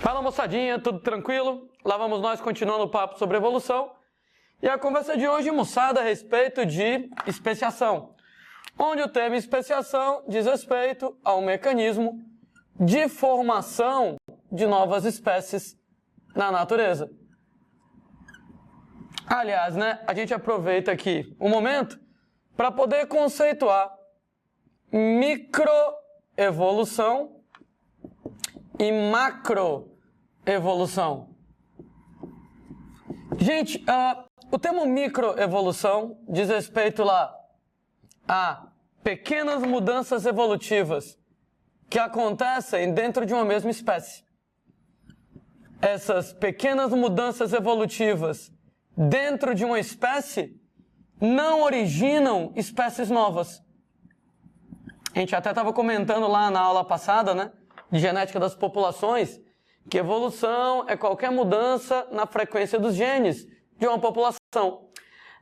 Fala moçadinha, tudo tranquilo? Lá vamos nós continuando o papo sobre evolução. E a conversa de hoje, moçada, a respeito de especiação. Onde o termo especiação diz respeito ao mecanismo de formação de novas espécies na natureza. Aliás, a gente aproveita aqui o momento para poder conceituar microevolução e macroevolução. Gente, o termo microevolução diz respeito lá a pequenas mudanças evolutivas que acontecem dentro de uma mesma espécie. Essas pequenas mudanças evolutivas dentro de uma espécie não originam espécies novas. A gente até estava comentando lá na aula passada, de genética das populações, que evolução é qualquer mudança na frequência dos genes de uma população.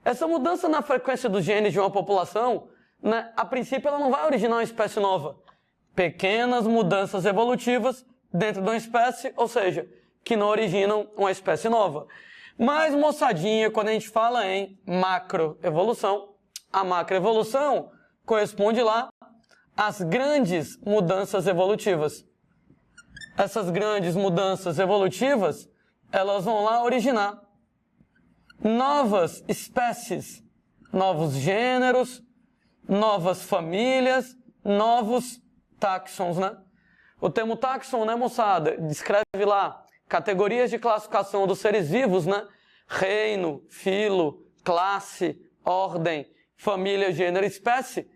Essa mudança na frequência dos genes de uma população, a princípio ela não vai originar uma espécie nova. Pequenas mudanças evolutivas dentro de uma espécie, ou seja, que não originam uma espécie nova. Mas, moçadinha, quando a gente fala em macroevolução, a macroevolução corresponde lá às grandes mudanças evolutivas. Essas grandes mudanças evolutivas, elas vão lá originar novas espécies, novos gêneros, novas famílias, novos táxons, O termo táxon, moçada, descreve lá categorias de classificação dos seres vivos, Reino, filo, classe, ordem, família, gênero, espécie.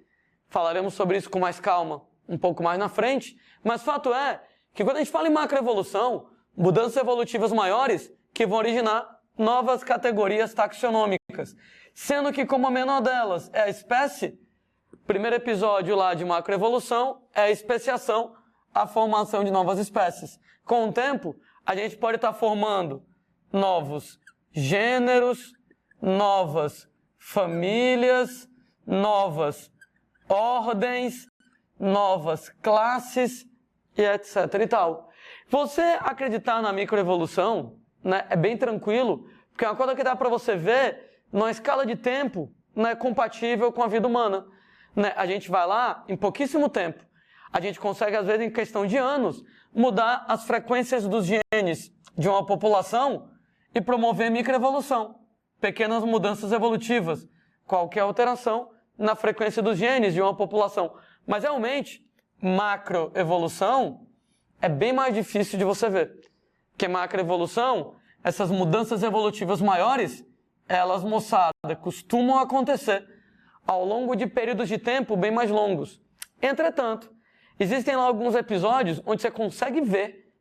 Falaremos sobre isso com mais calma um pouco mais na frente, mas fato é que quando a gente fala em macroevolução, mudanças evolutivas maiores que vão originar novas categorias taxonômicas, sendo que como a menor delas é a espécie, o primeiro episódio lá de macroevolução é a especiação, a formação de novas espécies. Com o tempo, a gente pode estar formando novos gêneros, novas famílias, novas ordens, novas classes e etc e tal. Você acreditar na microevolução, é bem tranquilo, porque é uma coisa que dá para você ver numa escala de tempo, compatível com a vida humana. A gente vai lá em pouquíssimo tempo. A gente consegue, às vezes, em questão de anos, mudar as frequências dos genes de uma população e promover microevolução, pequenas mudanças evolutivas, qualquer alteração na frequência dos genes de uma população. Mas, realmente, macroevolução é bem mais difícil de você ver. Porque macroevolução, essas mudanças evolutivas maiores, elas, moçada, costumam acontecer ao longo de períodos de tempo bem mais longos. Entretanto, existem lá alguns episódios onde você consegue ver,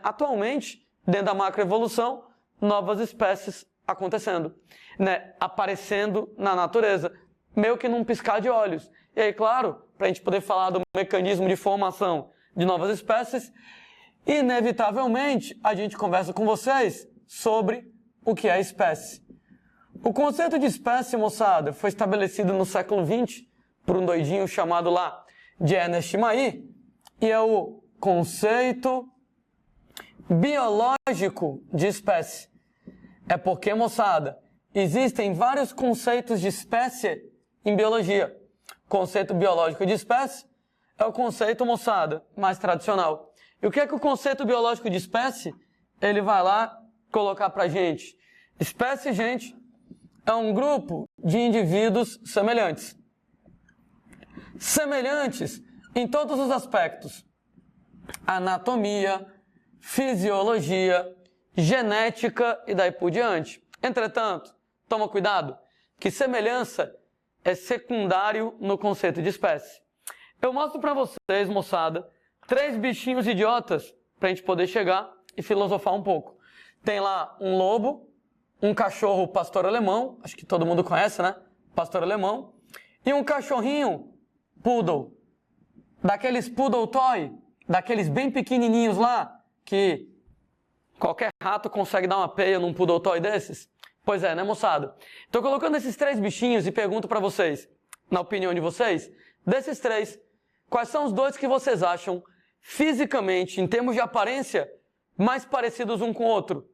atualmente, dentro da macroevolução, novas espécies acontecendo, aparecendo na natureza, meio que num piscar de olhos. E aí, claro, para a gente poder falar do mecanismo de formação de novas espécies, inevitavelmente, a gente conversa com vocês sobre o que é espécie. O conceito de espécie, moçada, foi estabelecido no século XX por um doidinho chamado lá de Ernest Mayr, e é o conceito biológico de espécie. É porque, moçada, existem vários conceitos de espécie em biologia. O conceito biológico de espécie é o conceito, moçada, mais tradicional. E o que é que o conceito biológico de espécie, ele vai lá colocar pra gente? Espécie, gente, é um grupo de indivíduos semelhantes. Semelhantes em todos os aspectos. Anatomia, fisiologia, genética e daí por diante. Entretanto, toma cuidado, que semelhança é secundário no conceito de espécie. Eu mostro para vocês, moçada, 3 bichinhos idiotas para a gente poder chegar e filosofar um pouco. Tem lá um lobo, um cachorro pastor alemão, acho que todo mundo conhece, Pastor alemão, e um cachorrinho poodle, daqueles poodle toy, daqueles bem pequenininhos lá, que qualquer rato consegue dar uma peia num poodle toy desses. Pois é, moçada? Estou colocando esses 3 bichinhos e pergunto para vocês, na opinião de vocês, desses 3, quais são os 2 que vocês acham, fisicamente, em termos de aparência, mais parecidos um com o outro?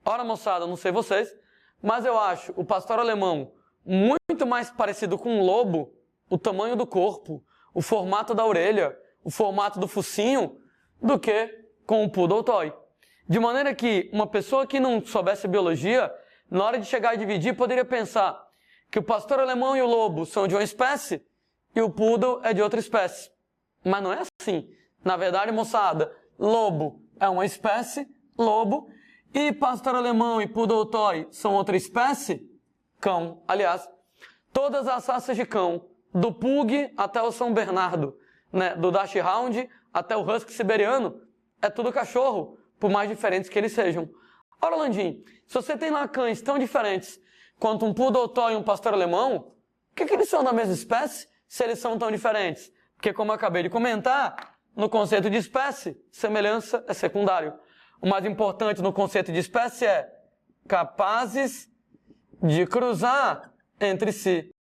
Ora, moçada, não sei vocês, mas eu acho o pastor alemão muito mais parecido com um lobo, o tamanho do corpo, o formato da orelha, o formato do focinho, do que com o Poodle Toy. De maneira que uma pessoa que não soubesse biologia, na hora de chegar e dividir, poderia pensar que o pastor alemão e o lobo são de uma espécie e o poodle é de outra espécie. Mas não é assim. Na verdade, moçada, lobo é uma espécie, lobo, e pastor alemão e Poodle Toy são outra espécie, cão. Aliás, todas as raças de cão, do Pug até o São Bernardo, né, do Dachshund até o Husky siberiano, é tudo cachorro, por mais diferentes que eles sejam. Ora, Landim, se você tem lá cães tão diferentes quanto um Poodle Toy e um pastor alemão, por que eles são da mesma espécie se eles são tão diferentes? Porque, como eu acabei de comentar, no conceito de espécie, semelhança é secundário. O mais importante no conceito de espécie é capazes de cruzar entre si.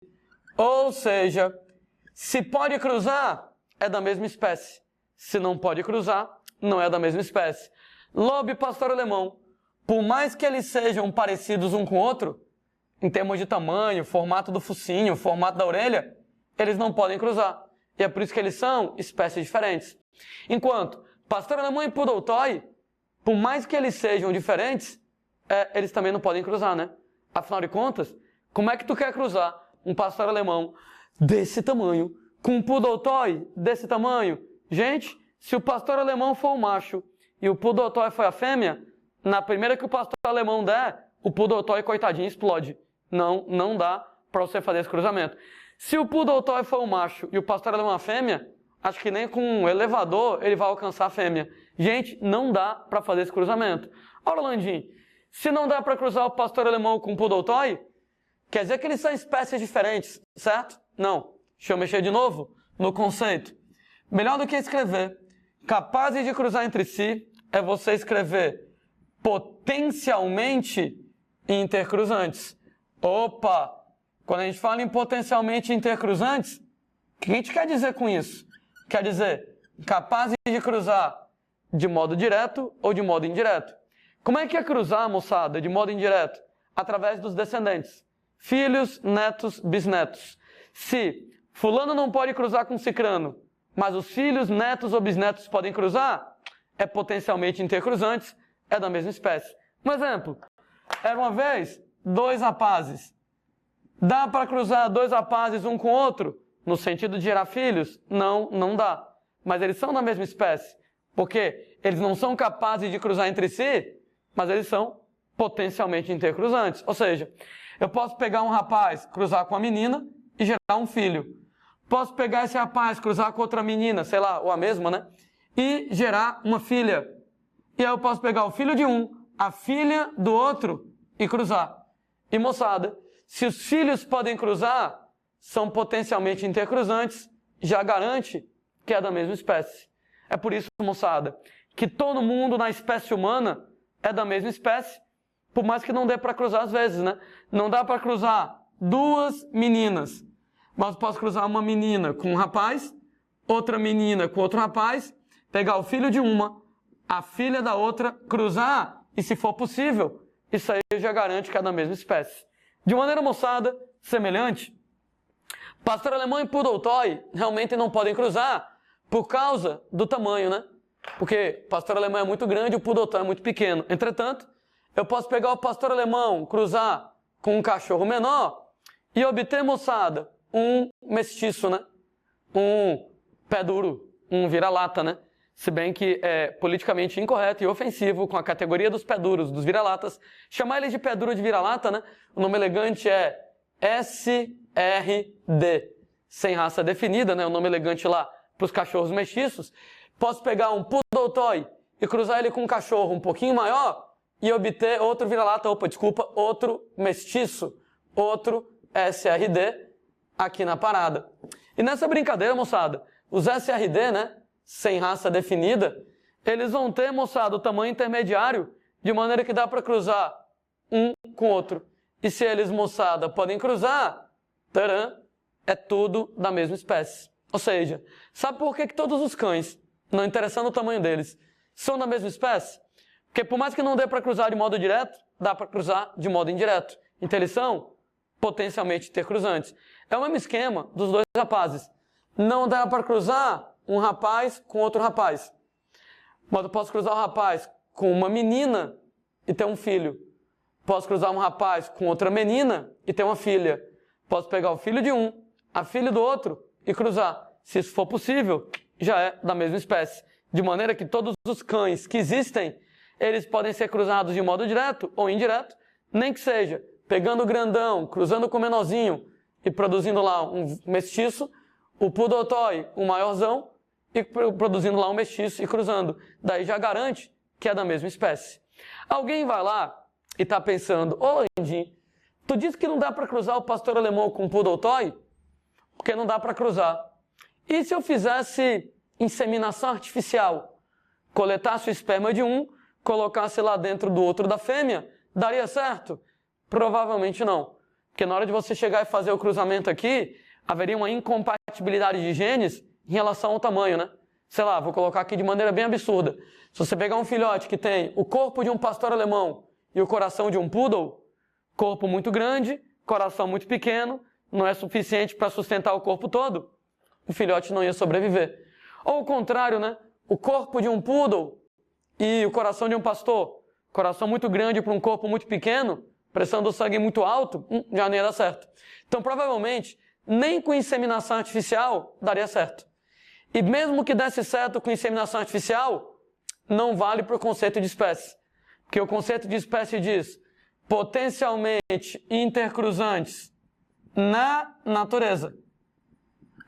Ou seja, se pode cruzar, é da mesma espécie. Se não pode cruzar, não é da mesma espécie. Lobo e pastor alemão, por mais que eles sejam parecidos um com o outro, em termos de tamanho, formato do focinho, formato da orelha, eles não podem cruzar. E é por isso que eles são espécies diferentes. Enquanto pastor alemão e Poodle Toy, por mais que eles sejam diferentes, eles também não podem cruzar, né? Afinal de contas, como é que tu quer cruzar um pastor alemão desse tamanho com um Poodle Toy desse tamanho? Gente, se o pastor alemão for o macho e o Poodle Toy for a fêmea, na primeira que o pastor alemão der, o Poodle Toy, coitadinho, explode. Não dá para você fazer esse cruzamento. Se o Poodle Toy for o macho e o pastor alemão a fêmea, acho que nem com um elevador ele vai alcançar a fêmea. Gente, não dá para fazer esse cruzamento. Ora, Landim, se não dá para cruzar o pastor alemão com o Poodle Toy, quer dizer que eles são espécies diferentes, certo? Não. Deixa eu mexer de novo no conceito. Melhor do que escrever capazes de cruzar entre si é você escrever potencialmente intercruzantes. Opa! Quando a gente fala em potencialmente intercruzantes, o que a gente quer dizer com isso? Quer dizer, capazes de cruzar de modo direto ou de modo indireto. Como é que é cruzar, moçada, de modo indireto? Através dos descendentes. Filhos, netos, bisnetos. Se fulano não pode cruzar com cicrano, mas os filhos, netos ou bisnetos podem cruzar, é potencialmente intercruzantes, é da mesma espécie. Um exemplo, era uma vez 2 rapazes. Dá para cruzar 2 rapazes um com o outro, no sentido de gerar filhos? Não dá. Mas eles são da mesma espécie, porque eles não são capazes de cruzar entre si, mas eles são potencialmente intercruzantes. Ou seja, eu posso pegar um rapaz, cruzar com a menina e gerar um filho. Posso pegar esse rapaz, cruzar com outra menina, sei lá, ou a mesma, né? E gerar uma filha. E aí eu posso pegar o filho de um, a filha do outro e cruzar. E moçada, se os filhos podem cruzar, são potencialmente intercruzantes, já garante que é da mesma espécie. É por isso, moçada, que todo mundo na espécie humana é da mesma espécie, por mais que não dê para cruzar às vezes, né? Não dá para cruzar 2 meninas, mas posso cruzar uma menina com um rapaz, outra menina com outro rapaz, pegar o filho de uma, a filha da outra, cruzar, e se for possível, isso aí já garante que é da mesma espécie. De maneira, moçada, semelhante, pastor alemão e Poodle Toy realmente não podem cruzar por causa do tamanho, né? Porque o pastor alemão é muito grande e o Poodle Toy é muito pequeno. Entretanto, eu posso pegar o pastor alemão, cruzar com um cachorro menor e obter, moçada, um mestiço, né? Um pé duro, um vira-lata, né? Se bem que é politicamente incorreto e ofensivo com a categoria dos pé duros, dos vira-latas, chamar eles de pé duro de vira-lata, né? O nome elegante é SRD, sem raça definida, né? O nome elegante lá para os cachorros mestiços. Posso pegar um Poodle Toy e cruzar ele com um cachorro um pouquinho maior e obter outro vira-lata, outro mestiço, outro SRD aqui na parada. E nessa brincadeira, moçada, os SRD, né? Sem raça definida, eles vão ter, moçada, o tamanho intermediário, de maneira que dá para cruzar um com o outro. E se eles, moçada, podem cruzar, taran, é tudo da mesma espécie. Ou seja, sabe por que todos os cães, não interessando o tamanho deles, são da mesma espécie? Porque por mais que não dê para cruzar de modo direto, dá para cruzar de modo indireto. Então eles são potencialmente intercruzantes. É o mesmo esquema dos dois rapazes. Não dá para cruzar um rapaz com outro rapaz. Mas eu posso cruzar um rapaz com uma menina e ter um filho. Posso cruzar um rapaz com outra menina e ter uma filha. Posso pegar o filho de um, a filha do outro e cruzar. Se isso for possível, já é da mesma espécie. De maneira que todos os cães que existem, eles podem ser cruzados de modo direto ou indireto, nem que seja pegando o grandão, cruzando com o menorzinho e produzindo lá um mestiço, o poodle toy, um maiorzão, e produzindo lá um mestiço e cruzando. Daí já garante que é da mesma espécie. Alguém vai lá e está pensando, ô Landim, tu disse que não dá para cruzar o pastor alemão com o poodle toy? Porque não dá para cruzar. E se eu fizesse inseminação artificial? Coletasse o esperma de um, colocasse lá dentro do outro da fêmea, daria certo? Provavelmente não. Porque na hora de você chegar e fazer o cruzamento aqui, haveria uma incompatibilidade de genes em relação ao tamanho, né? Sei lá, vou colocar aqui de maneira bem absurda. Se você pegar um filhote que tem o corpo de um pastor alemão e o coração de um poodle, corpo muito grande, coração muito pequeno, não é suficiente para sustentar o corpo todo, o filhote não ia sobreviver. Ou o contrário, né? O corpo de um poodle e o coração de um pastor, coração muito grande para um corpo muito pequeno, pressão do sangue muito alto, já não ia dar certo. Então, provavelmente, nem com inseminação artificial daria certo. E mesmo que desse certo com inseminação artificial, não vale para o conceito de espécie. Porque o conceito de espécie diz potencialmente intercruzantes na natureza.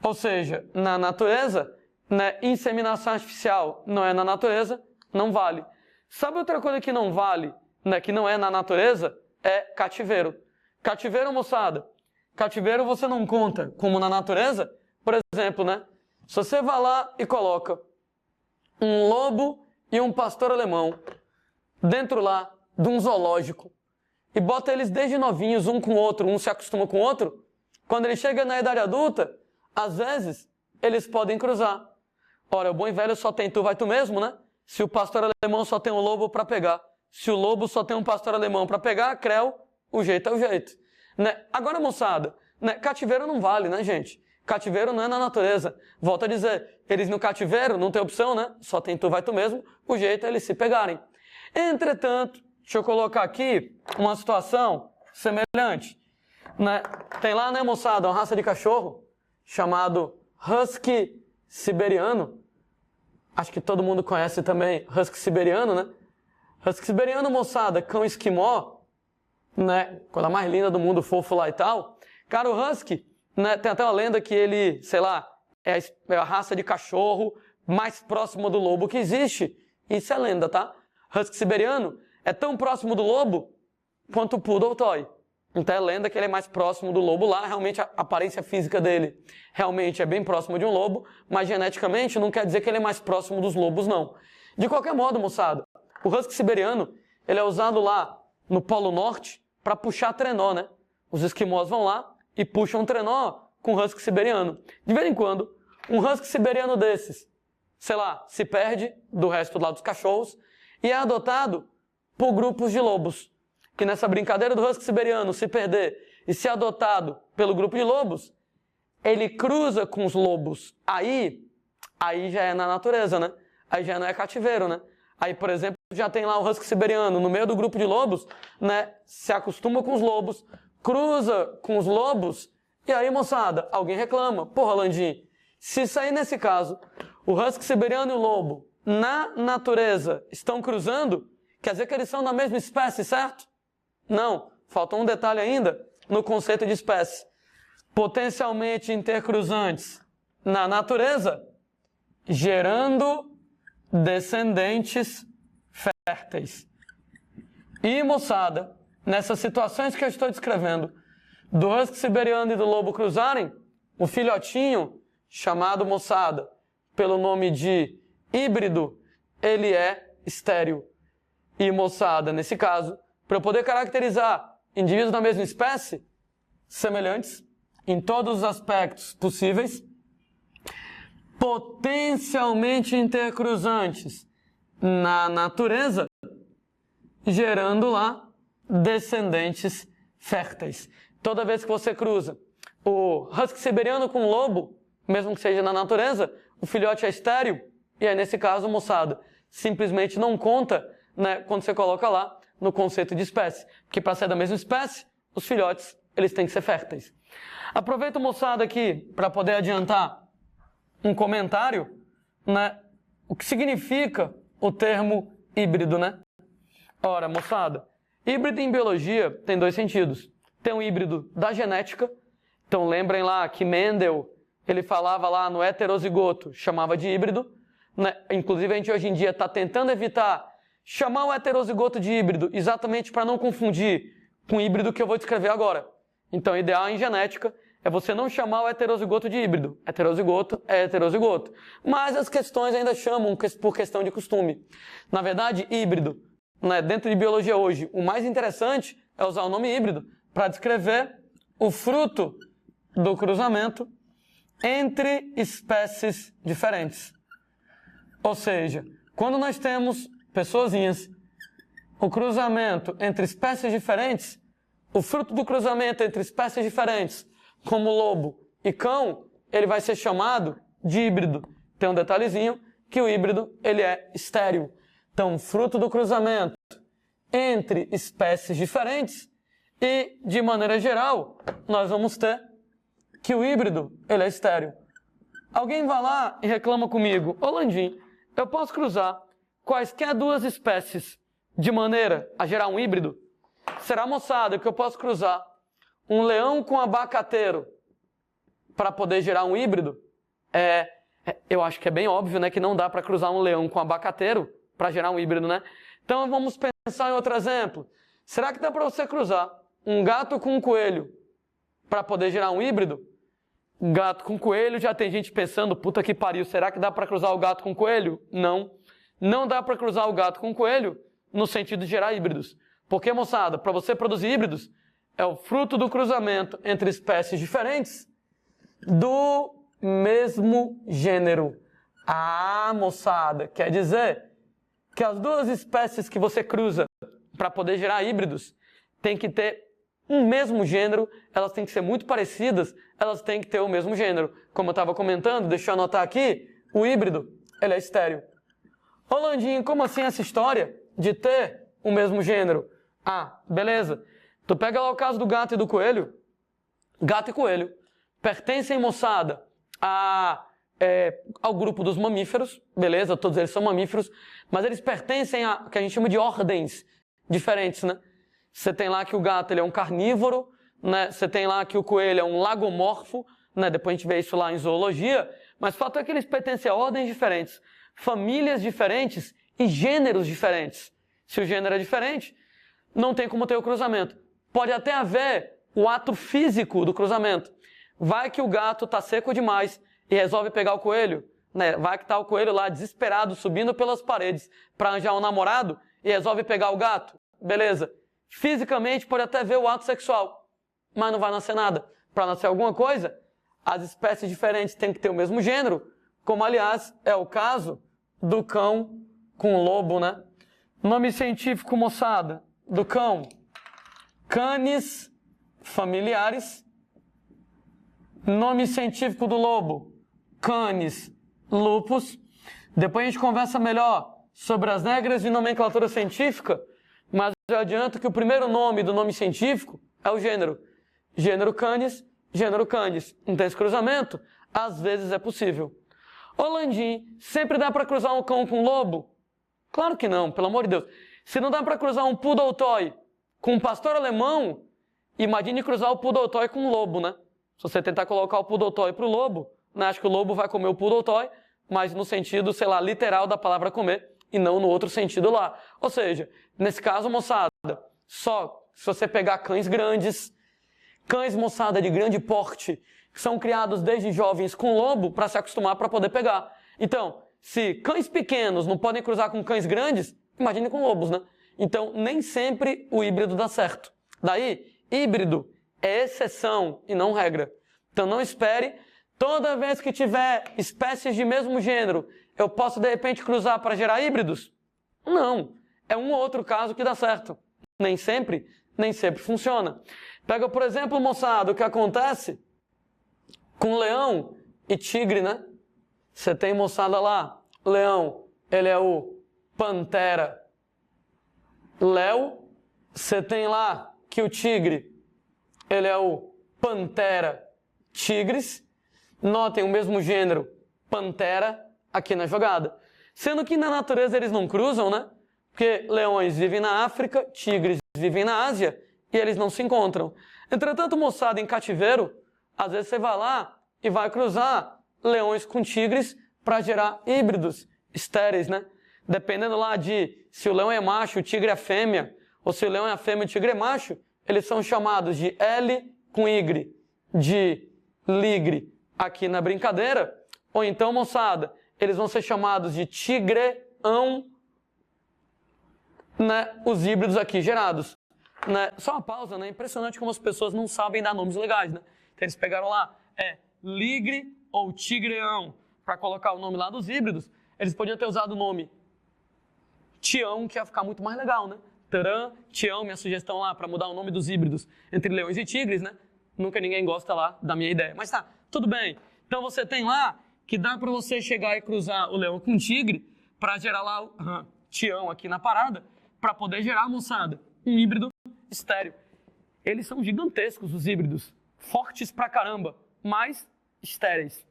Ou seja, na natureza, né, inseminação artificial não é na natureza, não vale. Sabe outra coisa que não vale, né, que não é na natureza? É cativeiro. Cativeiro, moçada. Cativeiro você não conta como na natureza. Por exemplo, né? Se você vai lá e coloca um lobo e um pastor alemão dentro lá de um zoológico e bota eles desde novinhos, um com o outro, um se acostuma com o outro, quando ele chega na idade adulta, às vezes, eles podem cruzar. Ora, o bom e velho só tem tu, vai tu mesmo, né? Se o pastor alemão só tem um lobo para pegar, se o lobo só tem um pastor alemão para pegar, creu, o jeito é o jeito. Né? Agora, moçada, né? Cativeiro não vale, né, gente? Cativeiro não é na natureza. Volto a dizer, eles no cativeiro não tem opção, né? Só tem tu, vai tu mesmo, o jeito é eles se pegarem. Entretanto, deixa eu colocar aqui uma situação semelhante. Né? Tem lá, né, moçada, uma raça de cachorro chamado Husky Siberiano. Acho que todo mundo conhece também Husky Siberiano, né? Husky Siberiano, moçada, cão esquimó, né? Coisa mais linda do mundo, fofo lá e tal. Cara, o Husky, né, tem até uma lenda que ele, sei lá, é a raça de cachorro mais próxima do lobo que existe. Isso é lenda, tá? Husky Siberiano é tão próximo do lobo quanto o Poodle Toy. Então é lenda que ele é mais próximo do lobo lá, realmente a aparência física dele realmente é bem próximo de um lobo, mas geneticamente não quer dizer que ele é mais próximo dos lobos, não. De qualquer modo, moçada, o Husky Siberiano, ele é usado lá no Polo Norte para puxar trenó, né? Os esquimós vão lá e puxam trenó com o Husky Siberiano. De vez em quando, um Husky Siberiano desses, sei lá, se perde do resto lá dos cachorros e é adotado por grupos de lobos. Que nessa brincadeira do Husky Siberiano se perder e ser adotado pelo grupo de lobos, ele cruza com os lobos. Aí já é na natureza, né? Aí já não é cativeiro, né? Aí, por exemplo, já tem lá o Husky Siberiano no meio do grupo de lobos, né? Se acostuma com os lobos, cruza com os lobos, e aí, moçada, alguém reclama. Porra, Landim, se sair nesse caso, o Husky Siberiano e o lobo, na natureza, estão cruzando, quer dizer que eles são da mesma espécie, certo? Não, falta um detalhe ainda no conceito de espécie. Potencialmente intercruzantes na natureza, gerando descendentes férteis. E, moçada, nessas situações que eu estou descrevendo, do Husky Siberiano e do lobo cruzarem, o filhotinho, chamado, moçada, pelo nome de híbrido, ele é estéril. E, moçada, nesse caso, para eu poder caracterizar indivíduos da mesma espécie, semelhantes, em todos os aspectos possíveis, potencialmente intercruzantes na natureza, gerando lá descendentes férteis. Toda vez que você cruza o husky siberiano com o lobo, mesmo que seja na natureza, o filhote é estéril, e aí nesse caso, moçada, simplesmente não conta, né, quando você coloca lá no conceito de espécie, porque para ser da mesma espécie, os filhotes, eles têm que ser férteis. Aproveito, moçada, aqui para poder adiantar um comentário, né, o que significa o termo híbrido, né? Ora, moçada, híbrido em biologia tem dois sentidos. Tem um híbrido da genética. Então lembrem lá que Mendel, ele falava lá no heterozigoto, chamava de híbrido, né? Inclusive a gente hoje em dia está tentando evitar chamar o heterozigoto de híbrido exatamente para não confundir com o híbrido que eu vou descrever agora. Então o ideal em genética é você não chamar o heterozigoto de híbrido. Heterozigoto é heterozigoto. Mas as questões ainda chamam por questão de costume. Na verdade, híbrido, né, dentro de biologia hoje, o mais interessante é usar o nome híbrido para descrever o fruto do cruzamento entre espécies diferentes. Ou seja, quando nós temos pessoazinhas, o cruzamento entre espécies diferentes, o fruto do cruzamento entre espécies diferentes, como lobo e cão, ele vai ser chamado de híbrido. Tem um detalhezinho que o híbrido ele é estéril. Então, fruto do cruzamento entre espécies diferentes e, de maneira geral, nós vamos ter que o híbrido ele é estéril. Alguém vai lá e reclama comigo, ô Landim, eu posso cruzar quaisquer duas espécies de maneira a gerar um híbrido? Será, moçada, que eu posso cruzar um leão com abacateiro para poder gerar um híbrido? Eu acho que é bem óbvio, né, que não dá para cruzar um leão com abacateiro para gerar um híbrido, né? Então vamos pensar em outro exemplo. Será que dá para você cruzar um gato com um coelho para poder gerar um híbrido? Gato com coelho, já tem gente pensando, puta que pariu, será que dá para cruzar o gato com coelho? Não. Não dá para cruzar o gato com coelho no sentido de gerar híbridos. Porque, moçada, para você produzir híbridos, é o fruto do cruzamento entre espécies diferentes do mesmo gênero. Ah, moçada, quer dizer que as duas espécies que você cruza para poder gerar híbridos tem que ter um mesmo gênero, elas têm que ser muito parecidas, elas têm que ter o mesmo gênero. Como eu estava comentando, deixa eu anotar aqui, o híbrido, ele é estéril. Rolandinho, como assim essa história de ter o mesmo gênero? Ah, beleza. Tu pega lá o caso do gato e do coelho. Gato e coelho pertencem, moçada, ao grupo dos mamíferos, beleza? Todos eles são mamíferos, mas eles pertencem a que a gente chama de ordens diferentes, né? Você tem lá que o gato ele é um carnívoro, né? Você tem lá que o coelho é um lagomorfo, né? Depois a gente vê isso lá em zoologia, mas o fato é que eles pertencem a ordens diferentes, famílias diferentes e gêneros diferentes. Se o gênero é diferente, não tem como ter o cruzamento. Pode até haver o ato físico do cruzamento. Vai que o gato está seco demais e resolve pegar o coelho, né? Vai que está o coelho lá desesperado, subindo pelas paredes para arranjar um namorado e resolve pegar o gato. Beleza. Fisicamente pode até ver o ato sexual, mas não vai nascer nada. Para nascer alguma coisa, as espécies diferentes têm que ter o mesmo gênero, como aliás é o caso do cão com o lobo, né? Nome científico, moçada, do cão: Canis familiaris. Nome científico do lobo: Canis lupus. Depois a gente conversa melhor sobre as regras de nomenclatura científica, mas eu adianto que o primeiro nome do nome científico é o gênero. Gênero Canis, gênero Canis. Não tem esse cruzamento? Às vezes é possível. Ô Landim, sempre dá para cruzar um cão com um lobo? Claro que não, pelo amor de Deus. Se não dá para cruzar um poodle toy com um pastor alemão, imagine cruzar o poodle toy com um lobo, né? Se você tentar colocar o poodle toy pro lobo, né? Acho que o lobo vai comer o poodle toy, mas no sentido, sei lá, literal da palavra comer, e não no outro sentido lá. Ou seja, nesse caso, moçada, só se você pegar cães grandes, cães, moçada, de grande porte, que são criados desde jovens com lobo para se acostumar para poder pegar. Então, se cães pequenos não podem cruzar com cães grandes, imagine com lobos, né? Então, nem sempre o híbrido dá certo. Daí, híbrido é exceção e não regra. Então, não espere, toda vez que tiver espécies de mesmo gênero, eu posso, de repente, cruzar para gerar híbridos? Não. é um ou outro caso que dá certo. Nem sempre funciona. Pega, por exemplo, moçada, o que acontece com leão e tigre, né? Você tem, moçada, lá, leão, ele é o pantera Léo. Você tem lá que o tigre, ele é o pantera tigris. Notem o mesmo gênero, pantera, aqui na jogada. Sendo que na natureza eles não cruzam, né? Porque leões vivem na África, tigres vivem na Ásia e eles não se encontram. Entretanto, moçada, em cativeiro, às vezes você vai lá e vai cruzar leões com tigres para gerar híbridos estéreis, né? Dependendo lá de se o leão é macho, o tigre é fêmea, ou se o leão é fêmea, o tigre é macho, eles são chamados de L com Y, de ligre aqui na brincadeira, ou então, moçada, eles vão ser chamados de tigreão, né, os híbridos aqui gerados. Né? Só uma pausa, né? Impressionante como as pessoas não sabem dar nomes legais, né? Então eles pegaram lá, ligre ou tigreão, para colocar o nome lá dos híbridos. Eles podiam ter usado o nome Tião, que ia ficar muito mais legal, né? Taran, Tião, minha sugestão lá para mudar o nome dos híbridos entre leões e tigres, né? Nunca ninguém gosta lá da minha ideia. Mas tá, tudo bem. Então você tem lá que dá para você chegar e cruzar o leão com o tigre para gerar lá o Tião aqui na parada, para poder gerar, moçada, um híbrido estéreo. Eles são gigantescos, os híbridos, fortes pra caramba, mas estéreis.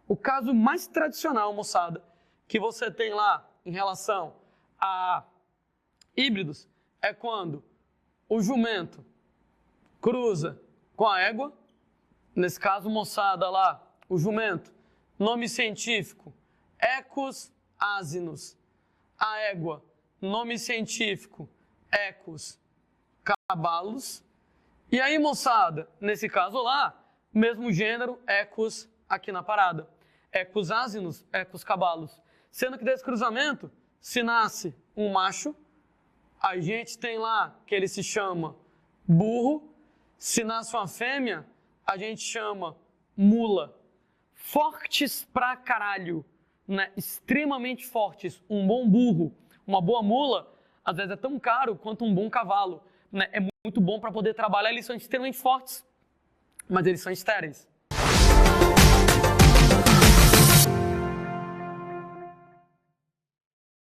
O caso mais tradicional, moçada, que você tem lá em relação a híbridos é quando o jumento cruza com a égua. Nesse caso, moçada, lá, o jumento, nome científico, Equus asinus. A égua, nome científico, Equus cabalus. E aí, moçada, nesse caso lá, mesmo gênero, Equus aqui na parada. Equus asinus, Equus cabalus. Sendo que desse cruzamento, se nasce um macho, a gente tem lá que ele se chama burro. Se nasce uma fêmea, a gente chama mula. Fortes pra caralho, né? Extremamente fortes. Um bom burro, uma boa mula, às vezes é tão caro quanto um bom cavalo, né? É muito bom para poder trabalhar, eles são extremamente fortes, mas eles são estéreis.